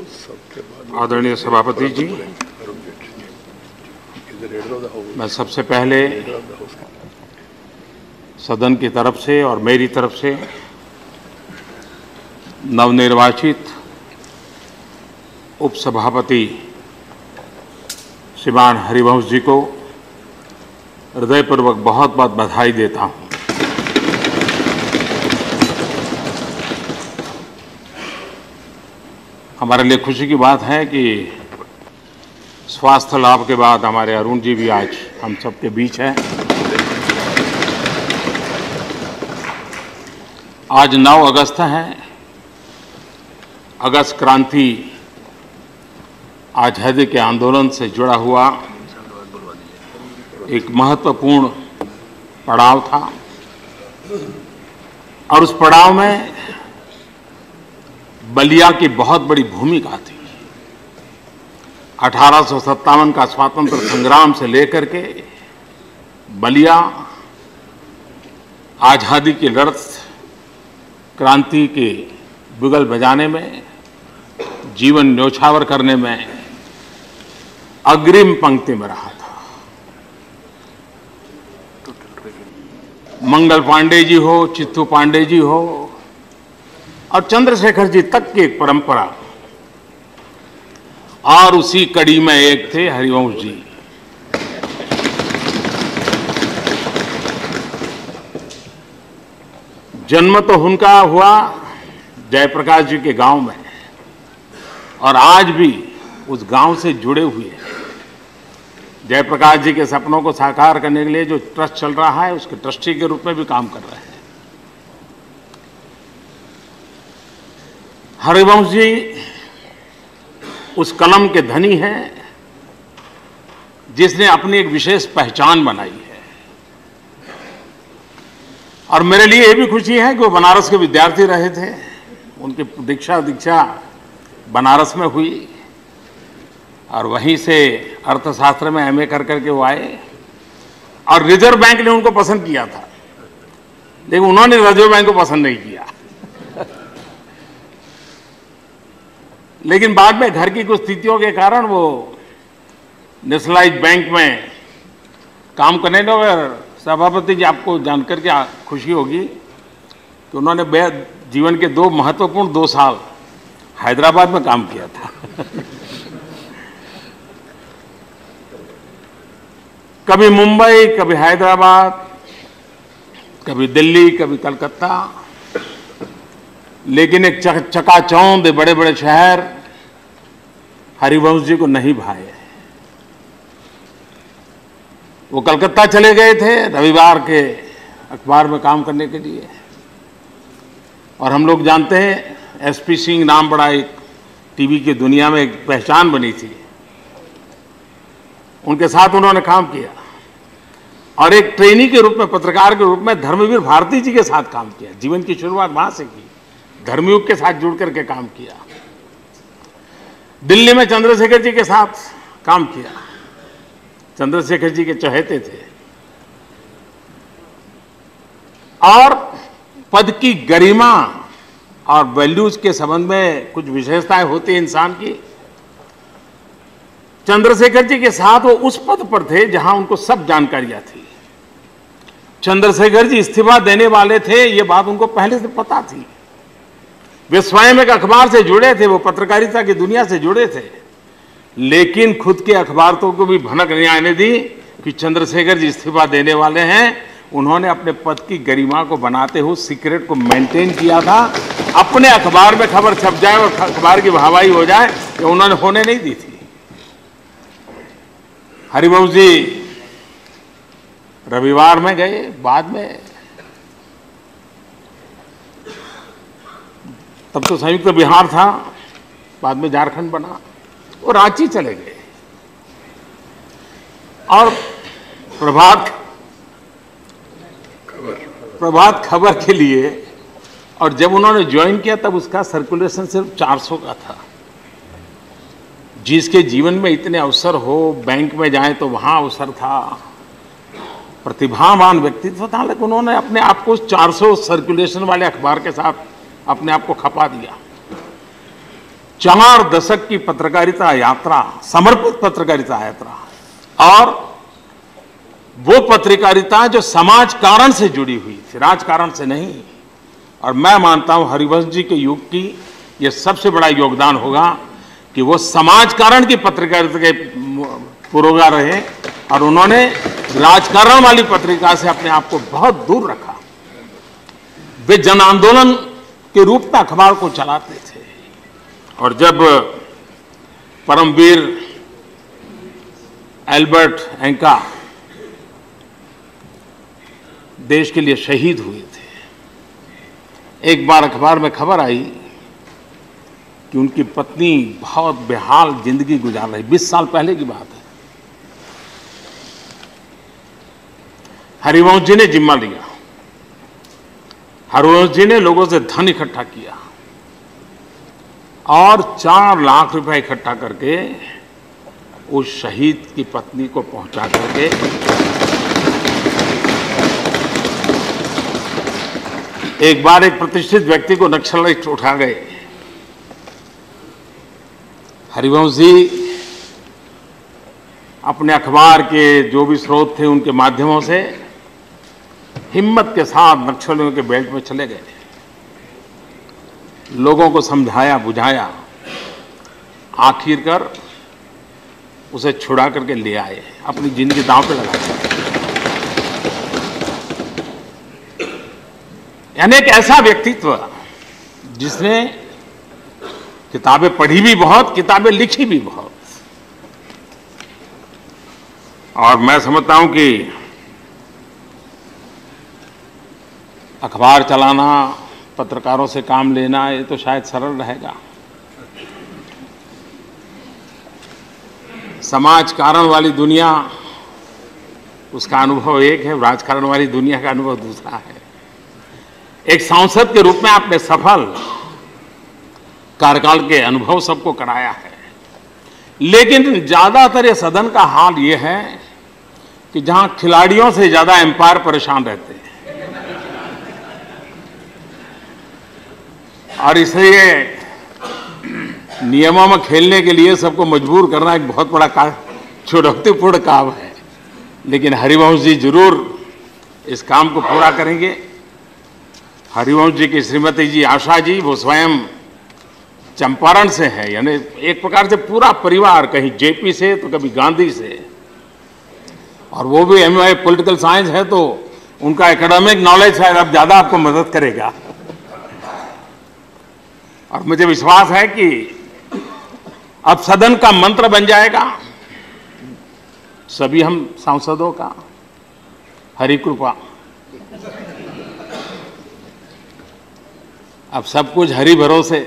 आदरणीय सभापति जी, मैं सबसे पहले सदन की तरफ से और मेरी तरफ से नवनिर्वाचित उपसभापति श्रीमान हरिवंश जी को हृदयपूर्वक बहुत बहुत बधाई देता हूं। हमारे लिए खुशी की बात है कि स्वास्थ्य लाभ के बाद हमारे अरुण जी भी आज हम सबके बीच हैं। आज 9 अगस्त है। अगस्त क्रांति आज़ादी के आंदोलन से जुड़ा हुआ एक महत्वपूर्ण पड़ाव था और उस पड़ाव में बलिया की बहुत बड़ी भूमिका थी। 1857 का स्वातंत्र संग्राम से लेकर के बलिया आज़ादी की लड़त, क्रांति के बिगुल बजाने में, जीवन न्योछावर करने में अग्रिम पंक्ति में रहा था। मंगल पांडे जी हो, चित्तू पांडे जी हो और चंद्रशेखर जी तक की एक परंपरा, और उसी कड़ी में एक थे हरिवंश जी। जन्म तो उनका हुआ जयप्रकाश जी के गांव में और आज भी उस गांव से जुड़े हुए हैं। जयप्रकाश जी के सपनों को साकार करने के लिए जो ट्रस्ट चल रहा है उसके ट्रस्टी के रूप में भी काम कर रहे हैं। हरिवंश जी उस कलम के धनी हैं जिसने अपनी एक विशेष पहचान बनाई है। और मेरे लिए ये भी खुशी है कि वो बनारस के विद्यार्थी रहे थे। उनकी दीक्षा बनारस में हुई और वहीं से अर्थशास्त्र में एमए कर करके वो आए और रिजर्व बैंक ने उनको पसंद किया था, लेकिन उन्होंने रिजर्व बैंक को पसंद नहीं किया। लेकिन बाद में घर की कुछ स्थितियों के कारण वो नेशनलाइज्ड बैंक में काम करने लगे। सभापति जी, आपको जानकर के खुशी होगी कि उन्होंने जीवन के 2 महत्वपूर्ण 2 साल हैदराबाद में काम किया था। कभी मुंबई, कभी हैदराबाद, कभी दिल्ली, कभी कलकत्ता, लेकिन एक चकाचौंध बड़े बड़े शहर हरिवंश जी को नहीं भाए। वो कलकत्ता चले गए थे रविवार के अखबार में काम करने के लिए, और हम लोग जानते हैं एसपी सिंह नाम बड़ा एक टीवी की दुनिया में एक पहचान बनी थी। उनके साथ उन्होंने काम किया और एक ट्रेनी के रूप में, पत्रकार के रूप में धर्मवीर भारती जी के साथ काम किया। जीवन की शुरुआत वहां से की, धर्मयुग के साथ जुड़ करके काम किया। दिल्ली में चंद्रशेखर जी के साथ काम किया। चंद्रशेखर जी के चहेते थे और पद की गरिमा और वैल्यूज के संबंध में कुछ विशेषताएं होती हैं इंसान की। चंद्रशेखर जी के साथ वो उस पद पर थे जहां उनको सब जानकारियां थी। चंद्रशेखर जी इस्तीफा देने वाले थे, ये बात उनको पहले से पता थी। वे स्वयं एक अखबार से जुड़े थे, वो पत्रकारिता की दुनिया से जुड़े थे, लेकिन खुद के अखबारों को भी भनक नहीं आने दी कि चंद्रशेखर जी इस्तीफा देने वाले हैं। उन्होंने अपने पद की गरिमा को बनाते हुए सीक्रेट को मेंटेन किया था। अपने अखबार में खबर छप जाए और अखबार की वाहवाही हो जाए, ये उन्होंने होने नहीं दी थी। हरिवंश जी रविवार में गए, बाद में तब तो संयुक्त बिहार था, बाद में झारखंड बना, वो रांची चले गए और प्रभात खबर के लिए। और जब उन्होंने ज्वाइन किया तब उसका सर्कुलेशन सिर्फ 400 का था। जिसके जीवन में इतने अवसर हो, बैंक में जाएं तो वहां अवसर था, प्रतिभावान व्यक्तित्व था, लेकिन उन्होंने अपने आप को 400 सर्कुलेशन वाले अखबार के साथ अपने आप को खपा दिया। 4 दशक की पत्रकारिता यात्रा, समर्पित पत्रकारिता यात्रा, और वो पत्रकारिता जो समाज कारण से जुड़ी हुई थी, राजकारण से नहीं। और मैं मानता हूं हरिवंश जी के युग की ये सबसे बड़ा योगदान होगा कि वो समाज कारण की पत्रकारिता के पुरोगार रहे और उन्होंने राजकारण वाली पत्रिका से अपने आप को बहुत दूर रखा। वे जन आंदोलन के रूप में अखबार को चलाते थे। और जब परमवीर एल्बर्ट एंका देश के लिए शहीद हुए थे, एक बार अखबार में खबर आई कि उनकी पत्नी बहुत बेहाल जिंदगी गुजार रही। 20 साल पहले की बात है। हरिवंश जी ने जिम्मा लिया। हरिवंश जी ने लोगों से धन इकट्ठा किया और 4 लाख रुपए इकट्ठा करके उस शहीद की पत्नी को पहुंचा करके एक बार एक प्रतिष्ठित व्यक्ति को नक्सलिस्ट उठा गए। हरिवंश जी अपने अखबार के जो भी स्रोत थे उनके माध्यमों से हिम्मत के साथ नक्सलियों के बेल्ट में चले गए, लोगों को समझाया बुझाया, आखिरकार उसे छुड़ा करके ले आए, अपनी जिंदगी दांव पे लगा। यानी एक ऐसा व्यक्तित्व जिसने किताबें पढ़ी भी बहुत, किताबें लिखी भी बहुत। और मैं समझता हूं कि अखबार चलाना, पत्रकारों से काम लेना, ये तो शायद सरल रहेगा। समाज कारण वाली दुनिया, उसका अनुभव एक है, राजकारण वाली दुनिया का अनुभव दूसरा है। एक सांसद के रूप में आपने सफल कार्यकाल के अनुभव सबको कराया है, लेकिन ज्यादातर ये सदन का हाल ये है कि जहां खिलाड़ियों से ज्यादा एम्पायर परेशान रहते हैं। और इसलिए नियमों में खेलने के लिए सबको मजबूर करना एक बहुत बड़ा चुनौतीपूर्ण काम है, लेकिन हरिवंश जी जरूर इस काम को पूरा करेंगे। हरिवंश जी की श्रीमती जी आशा जी, वो स्वयं चंपारण से है, यानी एक प्रकार से पूरा परिवार, कहीं जेपी से तो कभी गांधी से, और वो भी एमए पॉलिटिकल साइंस है, तो उनका एकेडमिक नॉलेज शायद अब ज्यादा आपको मदद करेगा। और मुझे विश्वास है कि अब सदन का मंत्र बन जाएगा सभी हम सांसदों का, हरि कृपा। अब सब कुछ हरि भरोसे,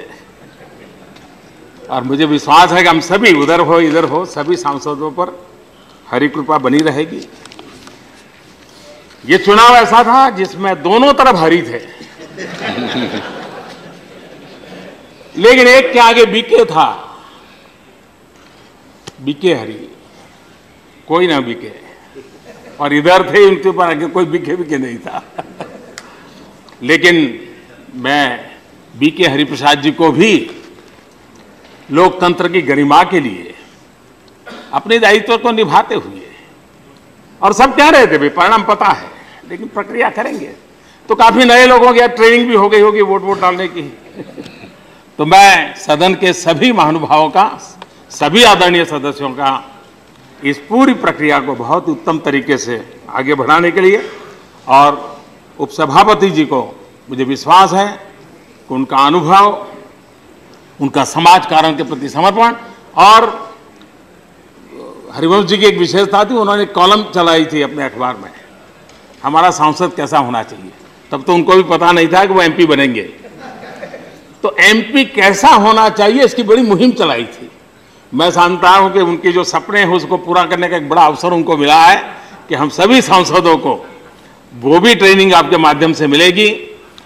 और मुझे विश्वास है कि हम सभी उधर हो इधर हो, सभी सांसदों पर हरि कृपा बनी रहेगी। ये चुनाव ऐसा था जिसमें दोनों तरफ हरि थे, लेकिन एक के आगे बीके था, बीके हरि, कोई ना बीके, और इधर थे उनके ऊपर आगे कोई बीके बीके नहीं था। लेकिन मैं बीके हरिप्रसाद जी को भी लोकतंत्र की गरिमा के लिए अपने दायित्व को निभाते हुए, और सब कह रहे थे भाई परिणाम पता है लेकिन प्रक्रिया करेंगे, तो काफी नए लोगों की ट्रेनिंग भी हो गई होगी वोट डालने की। तो मैं सदन के सभी महानुभावों का, सभी आदरणीय सदस्यों का इस पूरी प्रक्रिया को बहुत उत्तम तरीके से आगे बढ़ाने के लिए, और उपसभापति जी को मुझे विश्वास है कि उनका अनुभव, उनका समाज कारण के प्रति समर्पण, और हरिवंश जी की एक विशेषता थी, उन्होंने कॉलम चलाई थी अपने अखबार में, हमारा सांसद कैसा होना चाहिए। तब तो उनको भी पता नहीं था कि वो एमपी बनेंगे, तो एमपी कैसा होना चाहिए इसकी बड़ी मुहिम चलाई थी। मैं जानता हूं कि उनके जो सपने हैं उसको पूरा करने का एक बड़ा अवसर उनको मिला है कि हम सभी सांसदों को वो भी ट्रेनिंग आपके माध्यम से मिलेगी।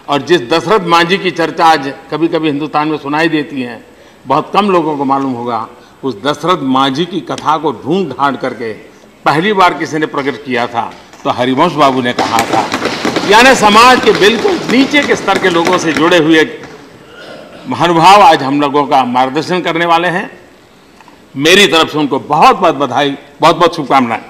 और जिस दशरथ मांझी की चर्चा आज कभी कभी हिंदुस्तान में सुनाई देती है, बहुत कम लोगों को मालूम होगा, उस दशरथ मांझी की कथा को ढूंढ ढांढ करके पहली बार किसी ने प्रकट किया था तो हरिवंश बाबू ने कहा था। यानी समाज के बिल्कुल नीचे के स्तर के लोगों से जुड़े हुए महानुभाव आज हम लोगों का मार्गदर्शन करने वाले हैं। मेरी तरफ से उनको बहुत बहुत बधाई, बहुत बहुत शुभकामनाएं।